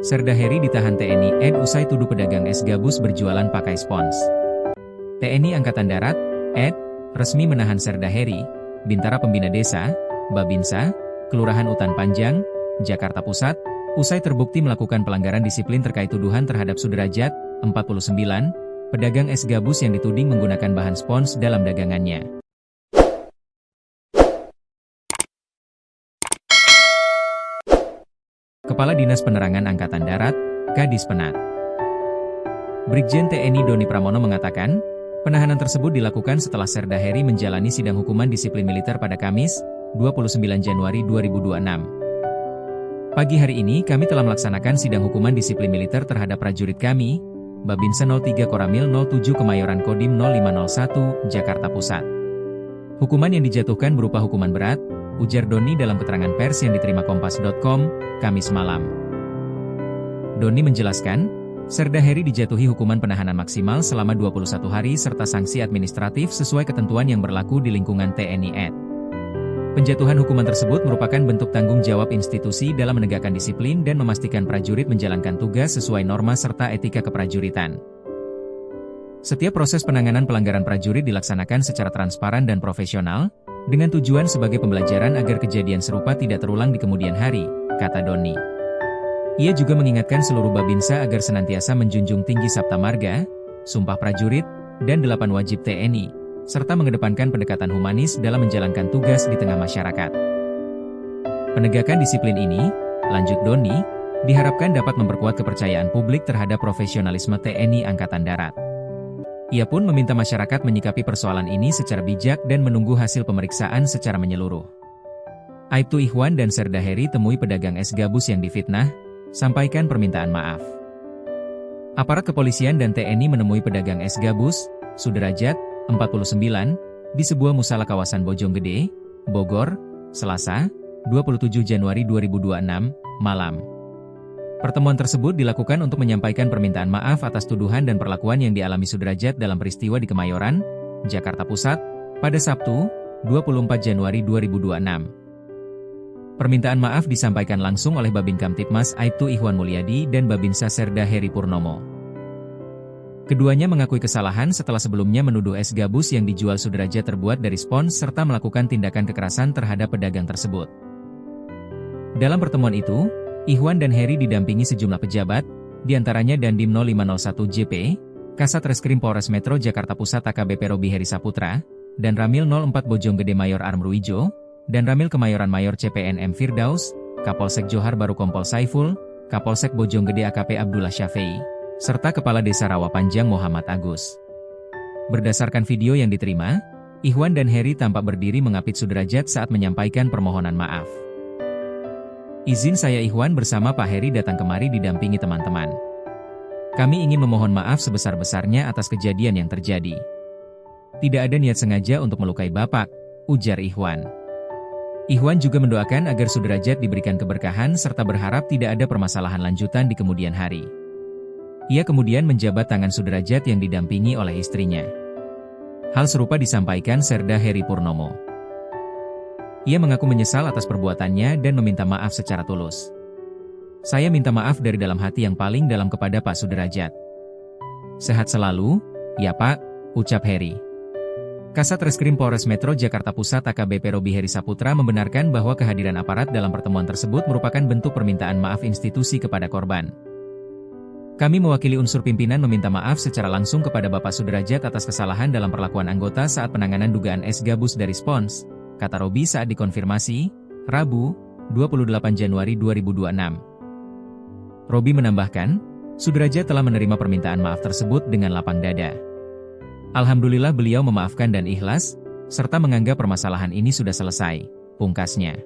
Serda Heri ditahan TNI AD usai tuduh pedagang es gabus berjualan pakai spons. TNI Angkatan Darat, AD, resmi menahan Serda Heri, Bintara Pembina Desa, Babinsa, Kelurahan Utan Panjang, Jakarta Pusat, usai terbukti melakukan pelanggaran disiplin terkait tuduhan terhadap Sudrajat, 49, pedagang es gabus yang dituding menggunakan bahan spons dalam dagangannya. Kepala Dinas Penerangan Angkatan Darat, Kadis Penat. Brigjen TNI Doni Pramono mengatakan, penahanan tersebut dilakukan setelah Serda Heri menjalani sidang hukuman disiplin militer pada Kamis, 29 Januari 2026. Pagi hari ini kami telah melaksanakan sidang hukuman disiplin militer terhadap prajurit kami, Babinsa 03 Koramil 07 Kemayoran Kodim 0501, Jakarta Pusat. Hukuman yang dijatuhkan berupa hukuman berat, ujar Doni dalam keterangan pers yang diterima Kompas.com, Kamis malam. Doni menjelaskan, Serda Heri dijatuhi hukuman penahanan maksimal selama 21 hari serta sanksi administratif sesuai ketentuan yang berlaku di lingkungan TNI AD. Penjatuhan hukuman tersebut merupakan bentuk tanggung jawab institusi dalam menegakkan disiplin dan memastikan prajurit menjalankan tugas sesuai norma serta etika keprajuritan. Setiap proses penanganan pelanggaran prajurit dilaksanakan secara transparan dan profesional, dengan tujuan sebagai pembelajaran agar kejadian serupa tidak terulang di kemudian hari, kata Doni. Ia juga mengingatkan seluruh Babinsa agar senantiasa menjunjung tinggi Sabta Marga, Sumpah Prajurit, dan 8 wajib TNI, serta mengedepankan pendekatan humanis dalam menjalankan tugas di tengah masyarakat. Penegakan disiplin ini, lanjut Doni, diharapkan dapat memperkuat kepercayaan publik terhadap profesionalisme TNI Angkatan Darat. Ia pun meminta masyarakat menyikapi persoalan ini secara bijak dan menunggu hasil pemeriksaan secara menyeluruh. Aibtu Ikhwan dan Serda Heri temui pedagang es gabus yang difitnah, sampaikan permintaan maaf. Aparat kepolisian dan TNI menemui pedagang es gabus, Sudrajat, 49, di sebuah musala kawasan Bojonggede, Bogor, Selasa, 27 Januari 2026, malam. Pertemuan tersebut dilakukan untuk menyampaikan permintaan maaf atas tuduhan dan perlakuan yang dialami Sudrajat dalam peristiwa di Kemayoran, Jakarta Pusat, pada Sabtu, 24 Januari 2026. Permintaan maaf disampaikan langsung oleh Babin Kamtipmas Aibtu Ikhwan Mulyadi dan Babinsa Serda Heri Purnomo. Keduanya mengakui kesalahan setelah sebelumnya menuduh es gabus yang dijual Sudrajat terbuat dari spons serta melakukan tindakan kekerasan terhadap pedagang tersebut. Dalam pertemuan itu, Ikhwan dan Heri didampingi sejumlah pejabat, diantaranya Dandim 0501 JP, Kasat Reskrim Polres Metro Jakarta Pusat AKBP Robi Heri Saputra, dan Ramil 04 Bojonggede Mayor Armruijo, dan Ramil Kemayoran Mayor CPNM Firdaus, Kapolsek Johar Baru Kompol Saiful, Kapolsek Bojonggede AKP Abdullah Syafei, serta Kepala Desa Rawa Panjang Muhammad Agus. Berdasarkan video yang diterima, Ikhwan dan Heri tampak berdiri mengapit Sudrajat saat menyampaikan permohonan maaf. Izin saya Ikhwan bersama Pak Heri datang kemari didampingi teman-teman. Kami ingin memohon maaf sebesar-besarnya atas kejadian yang terjadi. Tidak ada niat sengaja untuk melukai Bapak, ujar Ikhwan. Ikhwan juga mendoakan agar Sudrajat diberikan keberkahan serta berharap tidak ada permasalahan lanjutan di kemudian hari. Ia kemudian menjabat tangan Sudrajat yang didampingi oleh istrinya. Hal serupa disampaikan Serda Heri Purnomo. Ia mengaku menyesal atas perbuatannya dan meminta maaf secara tulus. Saya minta maaf dari dalam hati yang paling dalam kepada Pak Sudrajat. Sehat selalu, ya Pak, ucap Heri. Kasat Reskrim Polres Metro Jakarta Pusat AKBP Robi Heri Saputra membenarkan bahwa kehadiran aparat dalam pertemuan tersebut merupakan bentuk permintaan maaf institusi kepada korban. Kami mewakili unsur pimpinan meminta maaf secara langsung kepada Bapak Sudrajat atas kesalahan dalam perlakuan anggota saat penanganan dugaan es gabus dari spons, kata Robi saat dikonfirmasi, Rabu, 28 Januari 2026. Robi menambahkan, Sudrajat telah menerima permintaan maaf tersebut dengan lapang dada. Alhamdulillah beliau memaafkan dan ikhlas, serta menganggap permasalahan ini sudah selesai, pungkasnya.